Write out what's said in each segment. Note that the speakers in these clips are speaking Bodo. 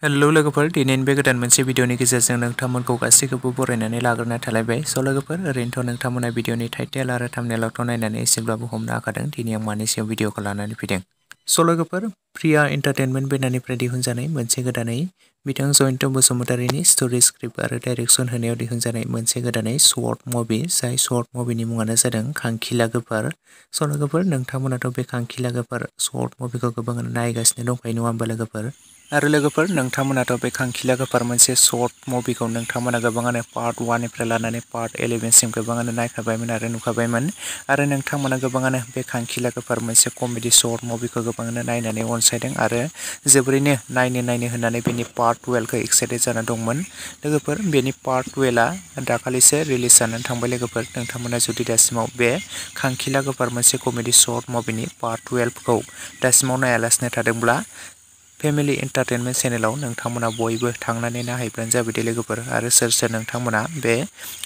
हेलौ लोगोफोर, दिनैनि बे गोदान मोनसे भिडिअनि गेजेरजों नोंथांमोनखौ गासैखौबो बरायनानै लाग्रोनाय थालायबाय। लोगोफोर, ओरैनोथ' नोंथांमोना भिडिअनि टाइटेल आरो थाम्बनेइलावथ' नायनानै एसेब्लाबो हमनो हाखादों दिनै आं मानि सायाव भिडिअखौ लानानै फैदों। लोगोफोर, प्रिया एन्टारटेनमेन्ट बेनारनिफ्राय दिहुनजानाय मोनसे गोदानै बिथां जयन्त बसुमतारीनि स्ट'रि स्क्रिप्ट आरो डाइरेक्सन होनायाव दिहुनजानाय मोनसे गोदानै शर्ट मुभि, जाय शर्ट मुभिनि मुङानो जादों खांखिला गोफार। लोगोफोर, नोंथांमोनाथ' बे खांखिला गोफार शर्ट मुभिखौ गोबाङानो नायगासिनो दंखायो नङा होमबा लोगोफोर? आरो लोगोफोर, नोंथांमोनाथ' बे खांखिला गोफार मोनसे शर्ट मुभिखौ नोंथांमोना गोबाङानो पार्ट 1 निफ्राय लानानै पार्ट 11 सिम गोबाङानो नायखाबायमोन आरो नुखाबायमोन। आरो नोंथांमोना गोबाङानो बे खांखिला गोफार मोनसे कमेडि शर्ट मुभिखौ गोबाङानो नायनानै अनसायदों आरो जोबोरैनो नायनो होननानै बेनि पार्ट 12 खौ एक्साइटेड जाना दंमोन। लोगोफोर, बेनि पार्ट 12 आ दाखालिसो रिलिज जानानै थांबाय। लोगोफोर, नोंथांमोना जुदि दासिमाव बे खांखिला गोफार मोनसे कमेडि शर्ट मुभिनि पार्ट 12 खौ दासिमाव नायालासिनो थादोंब्ला फेमिलि एन्टारटेनमेन्ट चेनेलाव नोंथांमोना बयबो थांनानै नायहैब्लानो जाबाय दे लोगोफोर। आरो सोर नोंथांमोना बे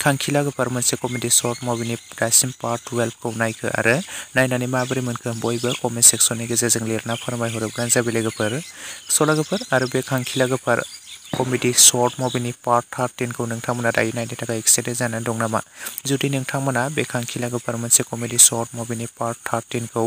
खांखिला गोफार मोनसे कमेडि शर्ट मुभिनि दासिम पार्ट 12 खौ नायखो आरो नायनानै माबोरै मोनखो बयबो कमेन्ट सेक्सननि गेजेरजों लिरना फोरमायहरोब्लानो जाबाय लोगोफोर। लोगोफोर, आरो बे खांखिला गोफार कमेडि शर्ट मुभिनि पार्ट 13 खौ नोंथांमोना दायो नायनो थाखाय एक्साइटेड जानानै दं नामा? जुदि नोंथांमोना बे खांखिला गोफार मोनसे कमेडि शर्ट मुभिनि पार्ट 13 खौ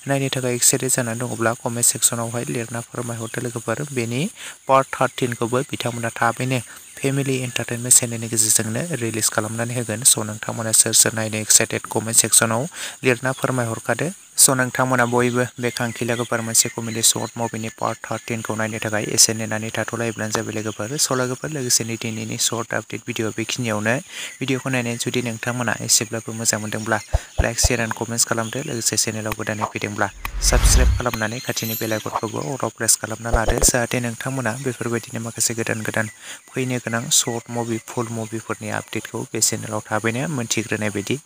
नायनो थाखाय एक्साइटेड जानानै दङब्ला कमेन्ट सेक्सनावहाय लिरना फोरमायहरदो लोगोफोर। बेनि पार्ट 13 खौबो बिथांमोना थाबैनो फेमिलि एन्टारटेनमेन्ट चेनेलनि गेजेरजोंनो रिलिज खालामनानै होगोन। नोंथांमोना सोर नायनो एक्साइटेड कमेन्ट सेक्सनाव लिरना फोरमायहरखादो। नोंथांमोना बयबो बे खांखिला गोफार मोनसे कमेडि शर्ट मुभिनि पार्ट 13 खौ नायनो थाखाय एसे नेनानै थाथ'लायोब्लानो जाबाय लोगोफोर। लोगोफोर, लोगोसेनो दिनैनि शर्ट आपडेट भिडिअ बेखिनियावनो। भिडिअखौ नायनानै जुदि नोंथांमोना एसेब्लाबो मोजां मोनदोंब्ला लाइक, शेयार एन्ड कमेन्ट्स खालामदो। लोगोसे चेनेलाव गोदानै फैदोंब्ला साबस्क्राइब खालामनानै खाथिनि बेल आइकनखौबो अराव प्रेस खालामना लादो, जाहाथे नोंथांमोना बेफोरबायदिनो माखासे गोदान फैनो गोनां शर्ट मुभि, फुल मुभिफोरनि आपडेटखौ बे चेनेलाव थाबैनो मोनथिग्रोनाय बायदि।